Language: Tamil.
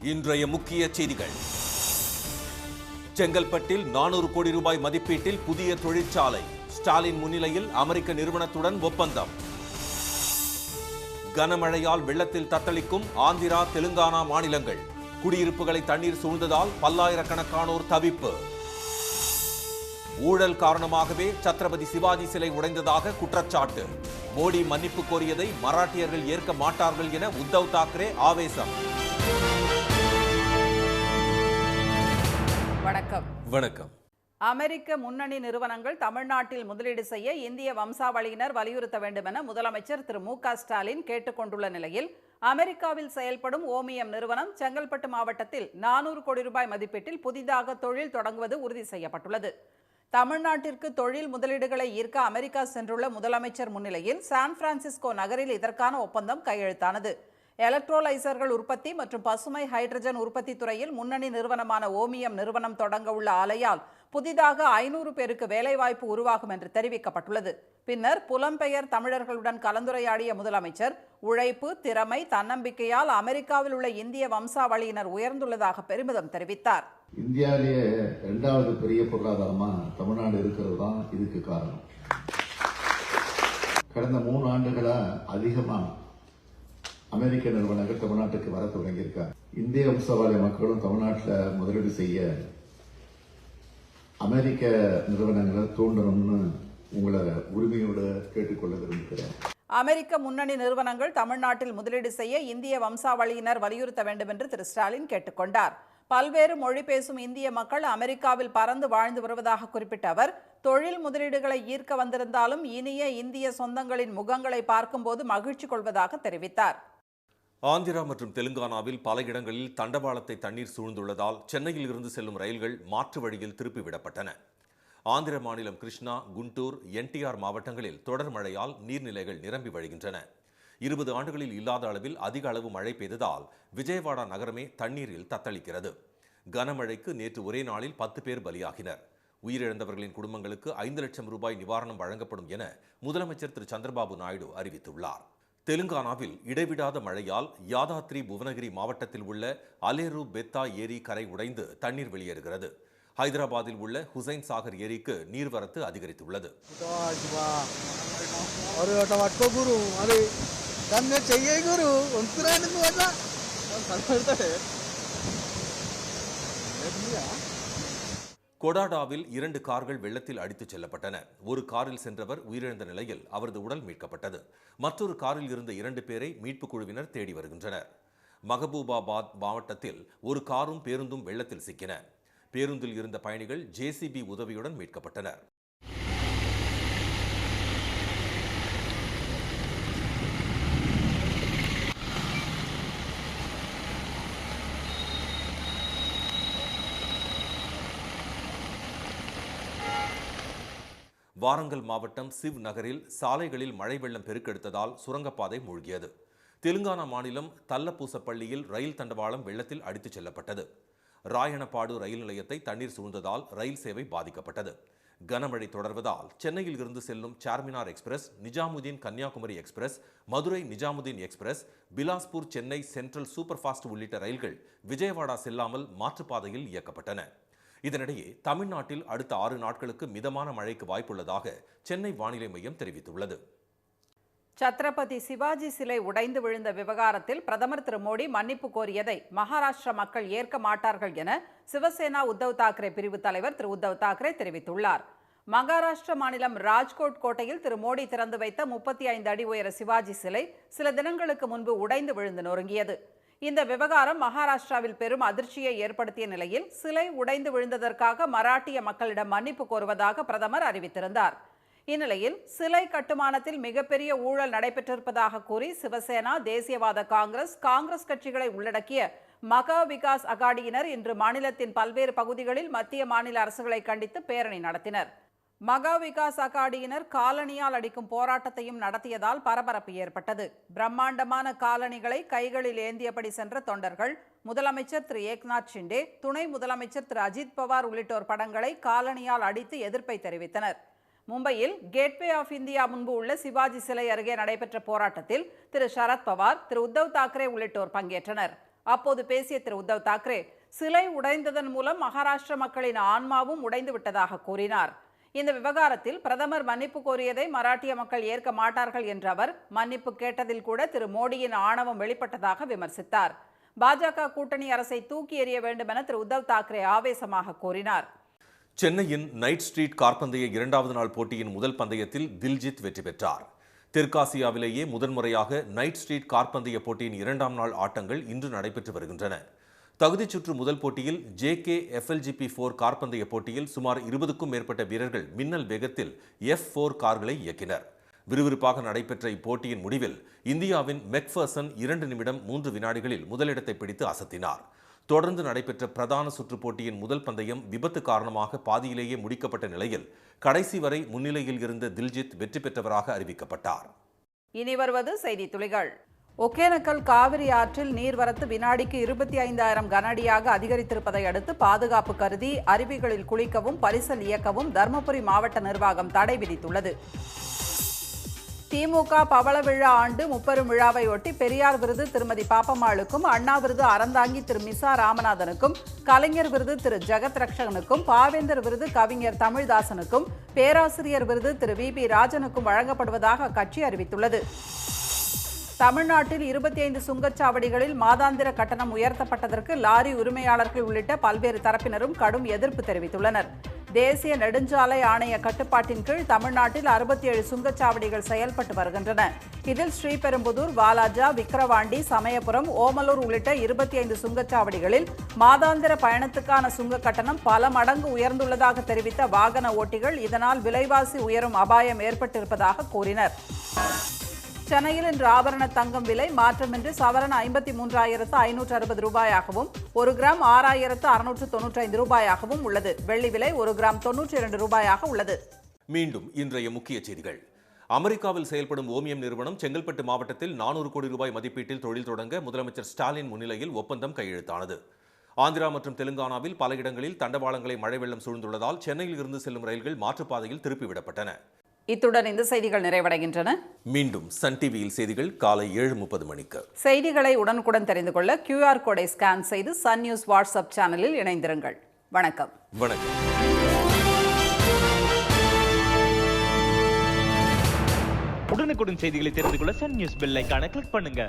இன்றைய முக்கிய செய்திகள். செங்கல்பட்டில் 400 கோடி ரூபாய் மதிப்பீட்டில் புதிய தொழிற்சாலை. ஸ்டாலின் முன்னிலையில் அமெரிக்க நிறுவனத்துடன் ஒப்பந்தம். கனமழையால் வெள்ளத்தில் தத்தளிக்கும் ஆந்திரா, தெலுங்கானா மாநிலங்கள். குடியிருப்புகளை தண்ணீர் சூழ்ந்ததால் பல்லாயிரக்கணக்கானோர் தவிப்பு. ஊழல் காரணமாகவே சத்ரபதி சிவாஜி சிலை உடைந்ததாக குற்றச்சாட்டு. மோடி மன்னிப்பு கோரியதை மராட்டியர்கள் ஏற்க மாட்டார்கள் என உத்தவ் தாக்கரே ஆவேசம். வணக்கம். வணக்கம். அமெரிக்க முன்னணி நிறுவனங்கள் தமிழ்நாட்டில் முதலீடு செய்ய இந்திய வம்சாவளியினர் வலியுறுத்த வேண்டும் என முதலமைச்சர் திரு மு.க. ஸ்டாலின் கேட்டுக்கொண்டுள்ள நிலையில், அமெரிக்காவில் செயல்படும் ஓமியம் நிறுவனம் செங்கல்பட்டு மாவட்டத்தில் 400 கோடி ரூபாய் மதிப்பீட்டில் புதிதாக தொழில் தொடங்குவது உறுதி செய்யப்பட்டுள்ளது. தமிழ்நாட்டிற்கு தொழில் முதலீடுகளை ஈர்க்க அமெரிக்கா சென்றுள்ள முதலமைச்சர் முன்னிலையில் சான் பிரான்சிஸ்கோ நகரில் இதற்கான ஒப்பந்தம் கையெழுத்தானது. எலக்ட்ரோலைசர்கள் உற்பத்தி மற்றும் பசுமை ஹைட்ரஜன் உற்பத்தி துறையில் முன்னணி நிறுவனமான ஓமியம் நிறுவனம் தொடங்க உள்ள ஆலையால் புதிதாக 500 பேருக்கு வேலைவாய்ப்பு உருவாகும் என்று தெரிவிக்கப்பட்டுள்ளது. பின்னர் புலம்பெயர் தமிழர்களுடன் கலந்துரையாடிய முதலமைச்சர், உழைப்பு, திறமை, தன்னம்பிக்கையால் அமெரிக்காவில் உள்ள இந்திய வம்சாவளியினர் உயர்ந்துள்ளதாக பெருமிதம் தெரிவித்தார். இந்தியாவிலேயே 2வது பெரிய பொருளாதாரமா தமிழ்நாடு இருக்கிறது தான் இதுக்கு காரணம். கடந்த 3 ஆண்டுகளா அதிகமா அமெரிக்க நிறுவனங்கள் தமிழ்நாட்டுக்கு வர தொடங்கியிருக்காங்க. இந்திய வம்சாவளி மக்களும் தமிழ்நாட்டில் முதலீடு செய்ய அமெரிக்க நிறுவனங்களை தூண்டணும்னு உங்களை உரிமையோடு கேட்டுக்கொள்ள விரும்புகிறேன். அமெரிக்க முன்னணி நிறுவனங்கள் தமிழ்நாட்டில் முதலீடு செய்ய இந்திய வம்சாவளியினர் வலியுறுத்த வேண்டும் என்று திரு ஸ்டாலின் கேட்டுக்கொண்டார். பல்வேறு மொழி பேசும் இந்திய மக்கள் அமெரிக்காவில் பறந்து வாழ்ந்து வருவதாக குறிப்பிட்ட அவர், தொழில் முதலீடுகளை ஈர்க்க வந்திருந்தாலும் இனிய இந்திய சொந்தங்களின் முகங்களை பார்க்கும்போது மகிழ்ச்சி கொள்வதாக தெரிவித்தார். ஆந்திரா மற்றும் தெலுங்கானாவில் பல இடங்களில் தண்டவாளத்தை தண்ணீர் சூழ்ந்துள்ளதால் சென்னையில் இருந்து செல்லும் ரயில்கள் மாற்று வழியில் திருப்பிவிடப்பட்டன. ஆந்திர மாநிலம் கிருஷ்ணா, குண்டூர், NTR மாவட்டங்களில் தொடர் மழையால் நீர்நிலைகள் நிரம்பி வழிகின்றன. 20 ஆண்டுகளில் இல்லாத அளவில் அதிக அளவு மழை பெய்ததால் விஜயவாடா நகரமே தண்ணீரில் தத்தளிக்கிறது. கனமழைக்கு நேற்று ஒரே நாளில் 10 பேர் பலியாகினர். உயிரிழந்தவர்களின் குடும்பங்களுக்கு 5 லட்சம் ரூபாய் நிவாரணம் வழங்கப்படும் என முதலமைச்சர் திரு சந்திரபாபு நாயுடு அறிவித்துள்ளார். தெலுங்கானாவில் இடைவிடாத மழையால் யாதாத்ரி, புவனகிரி மாவட்டத்தில் உள்ள அலேரு பெத்தா ஏரி கரை உடைந்து தண்ணீர் வெளியேறுகிறது. ஹைதராபாத்தில் உள்ள ஹுசைன் சாகர் ஏரிக்கு நீர்வரத்து அதிகரித்துள்ளது. கொடாடாவில் 2 கார்கள் வெள்ளத்தில் அடித்துச் செல்லப்பட்டன. ஒரு காரில் சென்றவர் உயிரிழந்த நிலையில் அவரது உடல் மீட்கப்பட்டது. மற்றொரு காரில் இருந்த 2 பேரை மீட்புக் குழுவினர் தேடி வருகின்றனர். மகபூபாபாத் மாவட்டத்தில் ஒரு காரும் பேருந்தும் வெள்ளத்தில் சிக்கின. பேருந்தில் இருந்த பயணிகள் JCB உதவியுடன் மீட்கப்பட்டனர். வாரங்கல் மாவட்டம் சிவ் நகரில் சாலைகளில் மழை வெள்ளம் பெருக்கெடுத்ததால் சுரங்கப்பாதை மூழ்கியது. தெலுங்கானா மாநிலம் தல்லப்பூசப்பள்ளியில் ரயில் தண்டவாளம் வெள்ளத்தில் அடித்துச் செல்லப்பட்டது. ராயணப்பாடு ரயில் நிலையத்தை தண்ணீர் சூழ்ந்ததால் ரயில் சேவை பாதிக்கப்பட்டது. கனமழை தொடர்வதால் சென்னையில் இருந்து செல்லும் Charminar express, Nizamuddin Kanyakumari express, Madurai Nizamuddin express, Bilaspur Chennai Central super fast உள்ளிட்ட ரயில்கள் விஜயவாடா செல்லாமல் மாற்றுப்பாதையில் இயக்கப்பட்டன. இதனிடையே தமிழ்நாட்டில் அடுத்த 6 நாட்களுக்கு மிதமான மழைக்கு வாய்ப்புள்ளதாக சென்னை வானிலை மையம் தெரிவித்துள்ளது. சத்ரபதி சிவாஜி சிலை உடைந்து விழுந்த விவகாரத்தில் பிரதமர் திரு மோடி மன்னிப்பு கோரியதை மகாராஷ்டிரா மக்கள் ஏற்க மாட்டார்கள் என சிவசேனா உத்தவ் தாக்கரே பிரிவு தலைவர் திரு உத்தவ் தாக்கரே தெரிவித்துள்ளார். மகாராஷ்டிர மாநிலம் ராஜ்கோட் கோட்டையில் திரு மோடி திறந்து வைத்த 35 அடி உயர சிவாஜி சிலை சில தினங்களுக்கு முன்பு உடைந்து விழுந்து நொறுங்கியது. இந்த விவகாரம் மகாராஷ்டிராவில் பெரும் அதிர்ச்சியை ஏற்படுத்திய நிலையில் சிலை உடைந்து விழுந்ததற்காக மராட்டிய மக்களிடம் மன்னிப்பு கோருவதாக பிரதமர் அறிவித்திருந்தார். இந்நிலையில் சிலை கட்டுமானத்தில் மிகப்பெரிய ஊழல் நடைபெற்றிருப்பதாக கூறி சிவசேனா, தேசியவாத காங்கிரஸ் கட்சிகளை உள்ளடக்கிய மகா விகாஸ் அகாடியினர் இன்று மாநிலத்தின் பல்வேறு பகுதிகளில் மத்திய மாநில அரசுகளை கண்டித்து பேரணி நடத்தினர். மகா விகாஸ் அகாடியினர் காலணியால் அடிக்கும் போராட்டத்தையும் நடத்தியதால் பரபரப்பு ஏற்பட்டது. பிரம்மாண்டமான காலணிகளை கைகளில் ஏந்தியபடி சென்ற தொண்டர்கள் முதலமைச்சர் திரு ஏக்நாத் ஷிண்டே, துணை முதலமைச்சர் திரு அஜித் பவார் உள்ளிட்டோர் படங்களை காலணியால் அடித்து எதிர்ப்பை தெரிவித்தனர். மும்பையில் கேட்வே ஆஃப் இந்தியா முன்பு உள்ள சிவாஜி சிலை அருகே நடைபெற்ற போராட்டத்தில் திரு சரத் பவார், திரு உத்தவ் தாக்கரே உள்ளிட்டோர் பங்கேற்றனர். அப்போது பேசிய திரு உத்தவ் தாக்கரே, சிலை உடைந்ததன் மூலம் மகாராஷ்டிர மக்களின் ஆன்மாவும் உடைந்து விட்டதாக கூறினார். இந்த விவகாரத்தில் பிரதமர் மன்னிப்பு கோரியதை மராட்டிய மக்கள் ஏற்க மாட்டார்கள் என்ற அவர், மன்னிப்பு கேட்டதில் கூட திரு மோடியின் ஆணவம் வெளிப்பட்டதாக விமர்சித்தார். பாஜக கூட்டணி அரசை தூக்கி எறிய வேண்டும் என திரு உத்தவ் தாக்கரே ஆவேசமாக கூறினார். சென்னையின் நைட் ஸ்ட்ரீட் காற்பந்தய 2வது நாள் போட்டியின் முதல் பந்தயத்தில் தில்ஜித் வெற்றி பெற்றார். தெற்காசியாவிலேயே முதன்முறையாக நைட் ஸ்ட்ரீட் காற்பந்தய போட்டியின் 2ஆம் நாள் ஆட்டங்கள் இன்று நடைபெற்று வருகின்றன. தகுதிச் சுற்று முதல் போட்டியில் JK FLGP4 காற்பந்தய போட்டியில் சுமார் 20க்கும் மேற்பட்ட வீரர்கள் மின்னல் வேகத்தில் F4 கார்களை இயக்கினர். விறுவிறுப்பாக நடைபெற்ற இப்போட்டியின் முடிவில் இந்தியாவின் மெக்ஃபர்சன் 2 நிமிடம் 3 வினாடிகளில் முதலிடத்தை பிடித்து அசத்தினார். தொடர்ந்து நடைபெற்ற பிரதான சுற்று போட்டியின் முதல் பந்தயம் விபத்து காரணமாக பாதியிலேயே முடிக்கப்பட்ட நிலையில் கடைசி வரை முன்னிலையில் இருந்த தில்ஜித் வெற்றி பெற்றவராக அறிவிக்கப்பட்டார். இனி வருவது செய்தி துளிகள். ஒகேனக்கல் காவிரி ஆற்றில் நீர்வரத்து வினாடிக்கு 25,000 கனஅடியாக அதிகரித்திருப்பதை அடுத்து பாதுகாப்பு கருதி அருவிகளில் குளிக்கவும் பரிசல் இயக்கவும் தருமபுரி மாவட்ட நிர்வாகம் தடை விதித்துள்ளது. திமுக பவள விழா ஆண்டு முப்பெரும் விழாவையொட்டி பெரியார் விருது திருமதி பாப்பம்மாளுக்கும், அண்ணா விருது அறந்தாங்கி திரு மிசா ராமநாதனுக்கும், கலைஞர் விருது திரு ஜெகத் ரக்ஷகனுக்கும், பாவேந்தர் விருது கவிஞர் தமிழ்தாசனுக்கும், பேராசிரியர் விருது திரு VP ராஜனுக்கும் வழங்கப்படுவதாக அக்கட்சி அறிவித்துள்ளது. தமிழ்நாட்டில் 25 சுங்கச்சாவடிகளில் மாதாந்திர கட்டணம் உயர்த்தப்பட்டதற்கு லாரி உரிமையாளர்கள் உள்ளிட்ட பல்வேறு தரப்பினரும் கடும் எதிர்ப்பு தெரிவித்துள்ளனர். தேசிய நெடுஞ்சாலை ஆணைய கட்டுப்பாட்டின் கீழ் தமிழ்நாட்டில் 67 சுங்கச்சாவடிகள் செயல்பட்டு வருகின்றன. இதில் ஸ்ரீபெரும்புதூர், வாலாஜா, விக்கிரவாண்டி, சமயபுரம், ஓமலூர் உள்ளிட்ட 25 சுங்கச்சாவடிகளில் மாதாந்திர பயணத்துக்கான சுங்க கட்டணம் பல மடங்கு உயர்ந்துள்ளதாக தெரிவித்த வாகன ஓட்டிகள் இதனால் விலைவாசி உயரும் அபாயம் ஏற்பட்டிருப்பதாக கூறினர். சென்னையில் இன்று ஆபரண தங்கம் விலை மாற்றமின்றி சவரன் 53,560 ரூபாயாகவும், 1 கிராம் 6,695 ரூபாயாகவும் உள்ளது. வெள்ளி விலை 1 கிராம் 92 ரூபாயாக உள்ளது. மீண்டும் இன்றைய முக்கிய செய்திகள். அமெரிக்காவில் செயல்படும் ஓமியம் நிறுவனம் செங்கல்பட்டு மாவட்டத்தில் 400 கோடி ரூபாய் மதிப்பீட்டில் தொழில் தொடங்க முதலமைச்சர் ஸ்டாலின் முன்னிலையில் ஒப்பந்தம் கையெழுத்தானது. ஆந்திரா மற்றும் தெலுங்கானாவில் பல இடங்களில் தண்டவாளங்களை மழை வெள்ளம் சூழ்ந்துள்ளதால் சென்னையில் இருந்து செல்லும் ரயில்கள் மாற்றுப்பாதையில் திருப்பிவிடப்பட்டன. இத்துடன் இந்த செய்திகள் நிறைவடைகின்றன. மீண்டும் சன் டிவியில் செய்திகள் காலை 7:30 மணிக்கு. செய்திகளை உடனுக்குடன் தெரிந்து கொள்ள QR கோடை ஸ்கேன் செய்து சன் நியூஸ் வாட்ஸ்அப் சேனலில் இணைந்திருங்கள். வணக்கம். வணக்கம். உடனுக்குடன் செய்திகளை தெரிந்து கொள்ள சன் நியூஸ் பெல் ஐகானை கிளிக் பண்ணுங்க.